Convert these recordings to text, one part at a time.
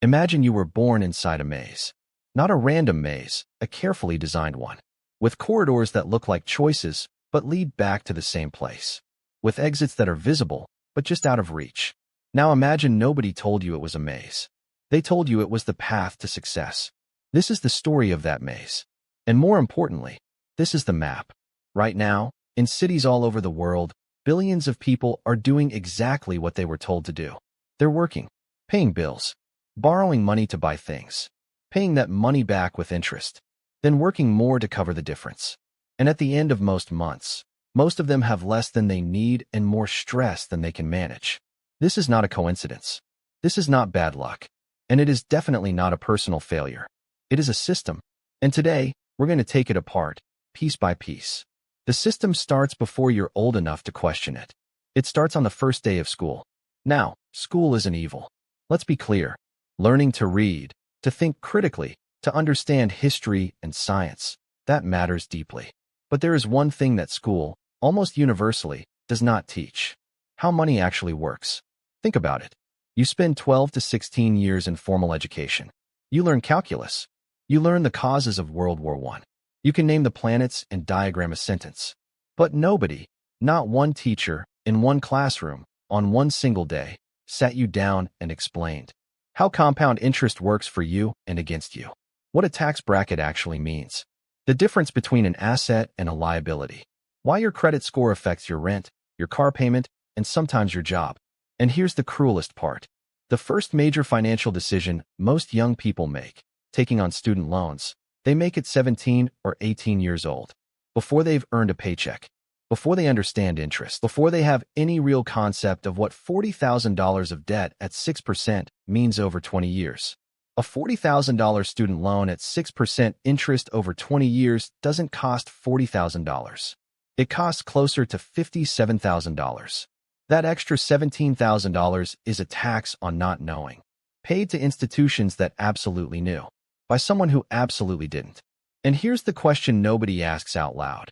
Imagine you were born inside a maze. Not a random maze, a carefully designed one. With corridors that look like choices, but lead back to the same place. With exits that are visible, but just out of reach. Now imagine nobody told you it was a maze. They told you it was the path to success. This is the story of that maze. And more importantly, this is the map. Right now, in cities all over the world, billions of people are doing exactly what they were told to do. They're working, paying bills, borrowing money to buy things, paying that money back with interest, then working more to cover the difference. And at the end of most months, most of them have less than they need and more stress than they can manage. This is not a coincidence. This is not bad luck. And it is definitely not a personal failure. It is a system. And today, we're going to take it apart, piece by piece. The system starts before you're old enough to question it. It starts on the first day of school. Now, school isn't evil. Let's be clear. Learning to read, to think critically, to understand history and science, that matters deeply. But there is one thing that school, almost universally, does not teach. How money actually works. Think about it. You spend 12 to 16 years in formal education. You learn calculus. You learn the causes of World War I. You can name the planets and diagram a sentence. But nobody, not one teacher, in one classroom, on one single day, sat you down and explained how compound interest works for you and against you. What a tax bracket actually means. The difference between an asset and a liability. Why your credit score affects your rent, your car payment, and sometimes your job. And here's the cruelest part. The first major financial decision most young people make, taking on student loans, they make at 17 or 18 years old, before they've earned a paycheck, before they understand interest, before they have any real concept of what $40,000 of debt at 6% means over 20 years. A $40,000 student loan at 6% interest over 20 years doesn't cost $40,000. It costs closer to $57,000. That extra $17,000 is a tax on not knowing, paid to institutions that absolutely knew, by someone who absolutely didn't. And here's the question nobody asks out loud.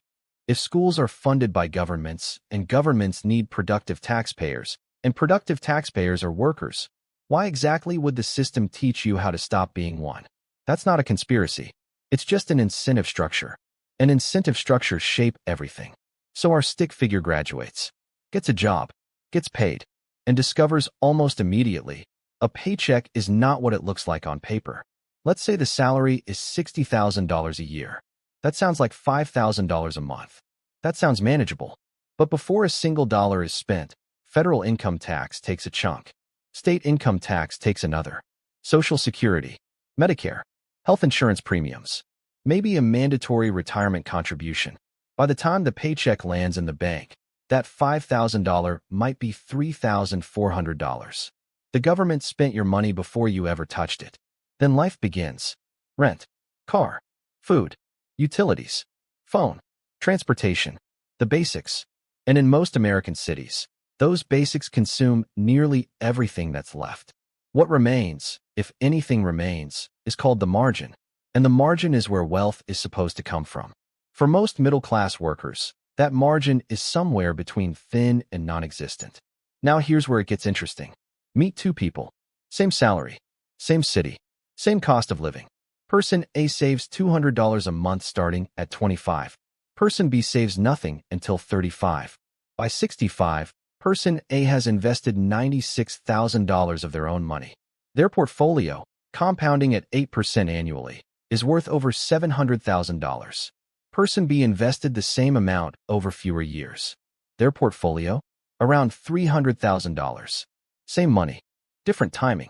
If schools are funded by governments, and governments need productive taxpayers, and productive taxpayers are workers, why exactly would the system teach you how to stop being one? That's not a conspiracy. It's just an incentive structure. And incentive structures shape everything. So our stick figure graduates, gets a job, gets paid, and discovers almost immediately a paycheck is not what it looks like on paper. Let's say the salary is $60,000 a year. That sounds like $5,000 a month. That sounds manageable. But before a single dollar is spent, federal income tax takes a chunk. State income tax takes another. Social Security, Medicare, health insurance premiums, maybe a mandatory retirement contribution. By the time the paycheck lands in the bank, that $5,000 might be $3,400. The government spent your money before you ever touched it. Then life begins. Rent, car, food, utilities, phone, transportation, the basics. And in most American cities, those basics consume nearly everything that's left. What remains, if anything remains, is called the margin. And the margin is where wealth is supposed to come from. For most middle-class workers, that margin is somewhere between thin and non-existent. Now here's where it gets interesting. Meet two people. Same salary, same city, same cost of living. Person A saves $200 a month starting at 25. Person B saves nothing until 35. By 65, Person A has invested $96,000 of their own money. Their portfolio, compounding at 8% annually, is worth over $700,000. Person B invested the same amount over fewer years. Their portfolio, around $300,000. Same money, different timing,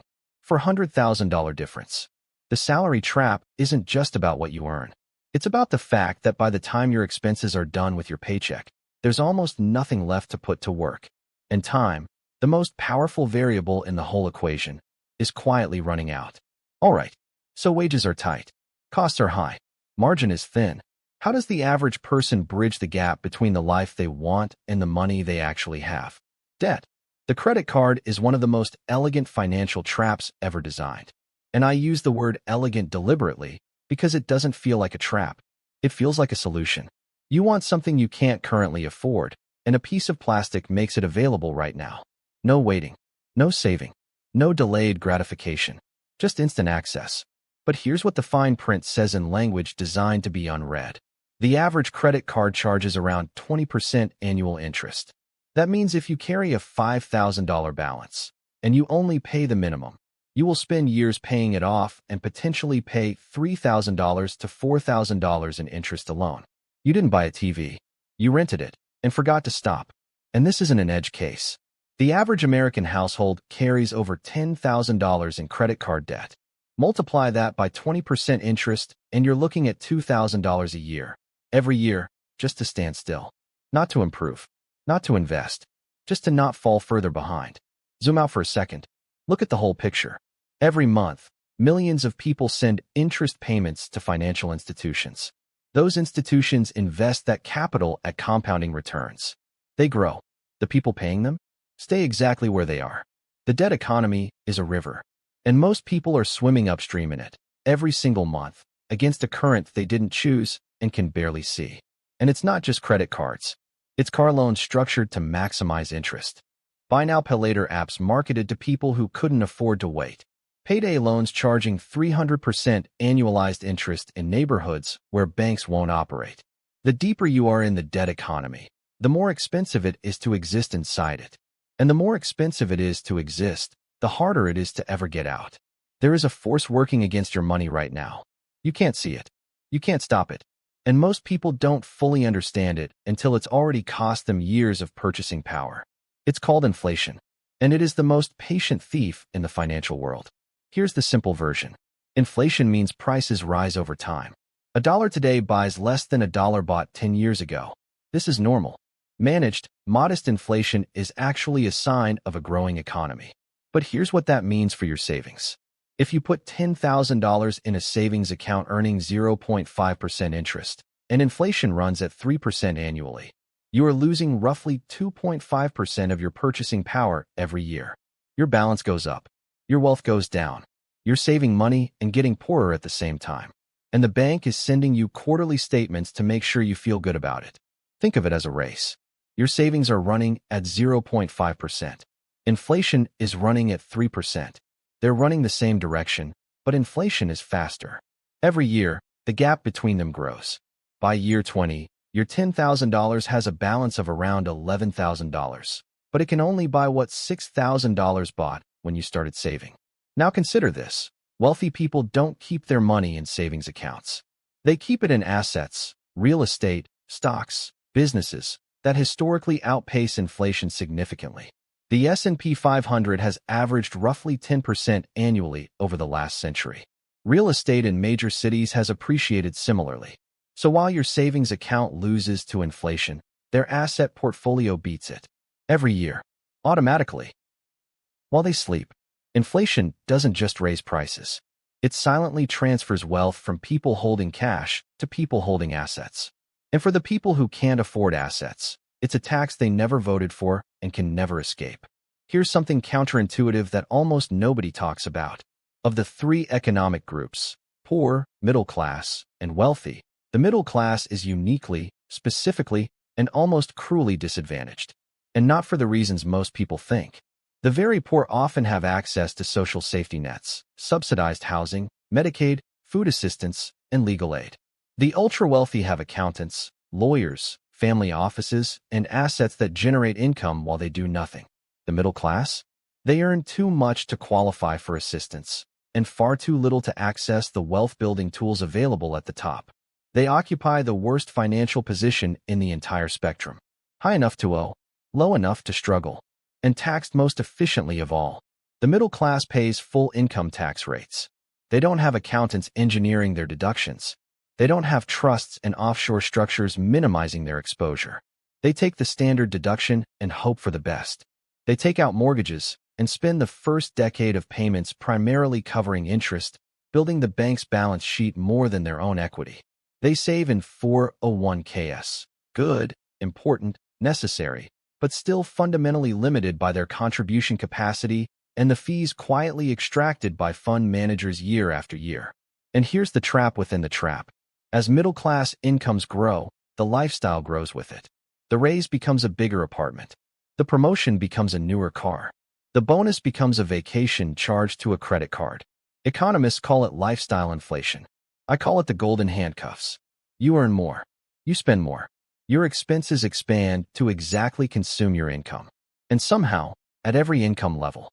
$400,000 difference. The salary trap isn't just about what you earn. It's about the fact that by the time your expenses are done with your paycheck, there's almost nothing left to put to work. And time, the most powerful variable in the whole equation, is quietly running out. All right, so wages are tight, costs are high, margin is thin. How does the average person bridge the gap between the life they want and the money they actually have? Debt. The credit card is one of the most elegant financial traps ever designed. And I use the word elegant deliberately because it doesn't feel like a trap. It feels like a solution. You want something you can't currently afford, and a piece of plastic makes it available right now. No waiting, no saving, no delayed gratification. just instant access. But here's what the fine print says in language designed to be unread. The average credit card charges around 20% annual interest. That means if you carry a $5,000 balance and you only pay the minimum, you will spend years paying it off and potentially pay $3,000 to $4,000 in interest alone. You didn't buy a TV. You rented it and forgot to stop. And this isn't an edge case. The average American household carries over $10,000 in credit card debt. Multiply that by 20% interest, and you're looking at $2,000 a year, every year, just to stand still. Not to improve, not to invest, just to not fall further behind. Zoom out for a second. Look at the whole picture. Every month, millions of people send interest payments to financial institutions. Those institutions invest that capital at compounding returns. They grow. The people paying them stay exactly where they are. The debt economy is a river, and most people are swimming upstream in it every single month against a current they didn't choose and can barely see. And it's not just credit cards. It's car loans structured to maximize interest. Buy now, pay later apps marketed to people who couldn't afford to wait. Payday loans charging 300% annualized interest in neighborhoods where banks won't operate. The deeper you are in the debt economy, the more expensive it is to exist inside it. And the more expensive it is to exist, the harder it is to ever get out. There is a force working against your money right now. You can't see it. You can't stop it. And most people don't fully understand it until it's already cost them years of purchasing power. It's called inflation, and it is the most patient thief in the financial world. Here's the simple version. Inflation means prices rise over time. A dollar today buys less than a dollar bought 10 years ago. This is normal. Managed, modest inflation is actually a sign of a growing economy. But here's what that means for your savings. If you put $10,000 in a savings account earning 0.5% interest, and inflation runs at 3% annually, you are losing roughly 2.5% of your purchasing power every year. Your balance goes up. Your wealth goes down. You're saving money and getting poorer at the same time. And the bank is sending you quarterly statements to make sure you feel good about it. Think of it as a race. Your savings are running at 0.5%. Inflation is running at 3%. They're running the same direction, but inflation is faster. Every year, the gap between them grows. By year 20, your $10,000 has a balance of around $11,000, but it can only buy what $6,000 bought when you started saving. Now consider this. Wealthy people don't keep their money in savings accounts. They keep it in assets, real estate, stocks, businesses that historically outpace inflation significantly. The S&P 500 has averaged roughly 10% annually over the last century. Real estate in major cities has appreciated similarly. So while your savings account loses to inflation, their asset portfolio beats it. Every year. Automatically. While they sleep, inflation doesn't just raise prices. It silently transfers wealth from people holding cash to people holding assets. And for the people who can't afford assets, it's a tax they never voted for and can never escape. Here's something counterintuitive that almost nobody talks about. Of the three economic groups, poor, middle class, and wealthy, the middle class is uniquely, specifically, and almost cruelly disadvantaged. And not for the reasons most people think. The very poor often have access to social safety nets, subsidized housing, Medicaid, food assistance, and legal aid. The ultra-wealthy have accountants, lawyers, family offices, and assets that generate income while they do nothing. The middle class? They earn too much to qualify for assistance, and far too little to access the wealth-building tools available at the top. They occupy the worst financial position in the entire spectrum. High enough to owe, low enough to struggle, and taxed most efficiently of all. The middle class pays full income tax rates. They don't have accountants engineering their deductions. They don't have trusts and offshore structures minimizing their exposure. They take the standard deduction and hope for the best. They take out mortgages and spend the first decade of payments primarily covering interest, building the bank's balance sheet more than their own equity. They save in 401ks. Good, important, necessary, but still fundamentally limited by their contribution capacity and the fees quietly extracted by fund managers year after year. And here's the trap within the trap. As middle-class incomes grow, the lifestyle grows with it. The raise becomes a bigger apartment. The promotion becomes a newer car. The bonus becomes a vacation charged to a credit card. Economists call it lifestyle inflation. I call it the golden handcuffs. You earn more. You spend more. Your expenses expand to exactly consume your income. And somehow, at every income level,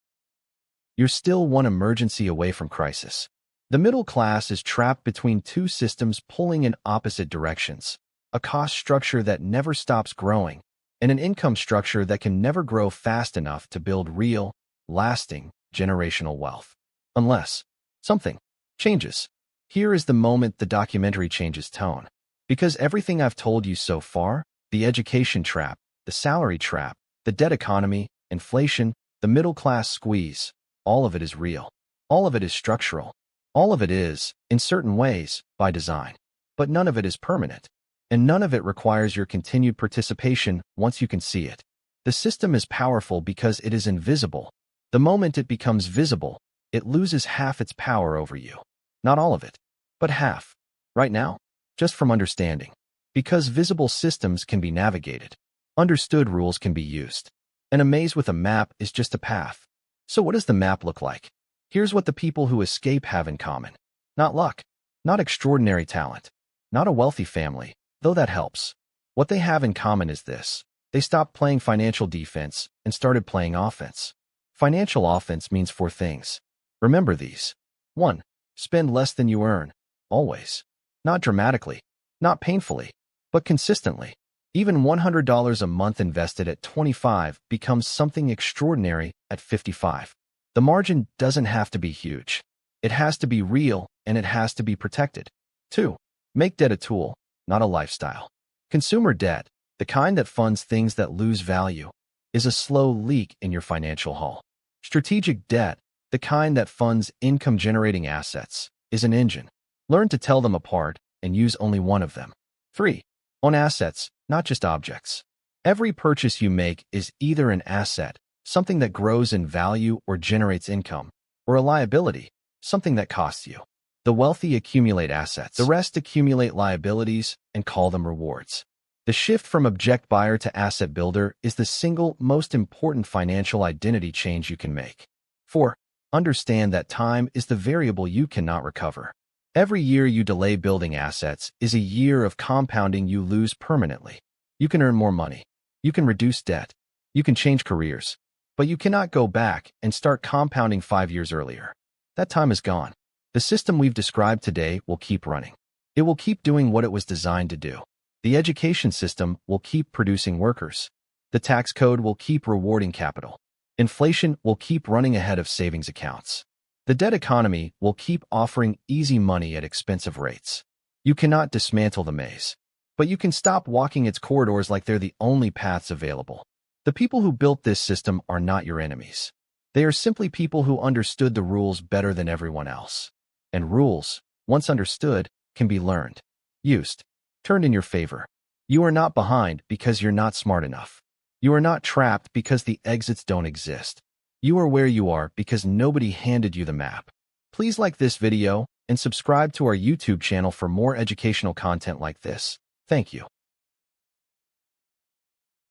you're still one emergency away from crisis. The middle class is trapped between two systems pulling in opposite directions, a cost structure that never stops growing, and an income structure that can never grow fast enough to build real, lasting, generational wealth. Unless something changes. Here is the moment the documentary changes tone. Because everything I've told you so far, the education trap, the salary trap, the debt economy, inflation, the middle class squeeze, all of it is real. All of it is structural. All of it is, in certain ways, by design. But none of it is permanent. And none of it requires your continued participation once you can see it. The system is powerful because it is invisible. The moment it becomes visible, it loses half its power over you. Not all of it, but half. Right now, just from understanding. Because visible systems can be navigated. Understood rules can be used. And a maze with a map is just a path. So what does the map look like? Here's what the people who escape have in common. Not luck. Not extraordinary talent. Not a wealthy family, though that helps. What they have in common is this. They stopped playing financial defense and started playing offense. Financial offense means 4 things. Remember these. 1. Spend less than you earn. Always. Not dramatically. Not painfully. But consistently. Even $100 a month invested at 25 becomes something extraordinary at 55. The margin doesn't have to be huge. It has to be real, and it has to be protected. 2. Make debt a tool, not a lifestyle. Consumer debt, the kind that funds things that lose value, is a slow leak in your financial hull. Strategic debt, the kind that funds income-generating assets, is an engine. Learn to tell them apart and use only one of them. 3. Own assets, not just objects. Every purchase you make is either an asset, something that grows in value or generates income, or a liability, something that costs you. The wealthy accumulate assets. The rest accumulate liabilities and call them rewards. The shift from object buyer to asset builder is the single most important financial identity change you can make. 4. Understand that time is the variable you cannot recover. Every year you delay building assets is a year of compounding you lose permanently. You can earn more money. You can reduce debt. You can change careers. But you cannot go back and start compounding 5 years earlier. That time is gone. The system we've described today will keep running. It will keep doing what it was designed to do. The education system will keep producing workers. The tax code will keep rewarding capital. Inflation will keep running ahead of savings accounts. The debt economy will keep offering easy money at expensive rates. You cannot dismantle the maze, but you can stop walking its corridors like they're the only paths available. The people who built this system are not your enemies. They are simply people who understood the rules better than everyone else. And rules, once understood, can be learned, used, turned in your favor. You are not behind because you're not smart enough. You are not trapped because the exits don't exist. You are where you are because nobody handed you the map. Please like this video and subscribe to our YouTube channel for more educational content like this. Thank you.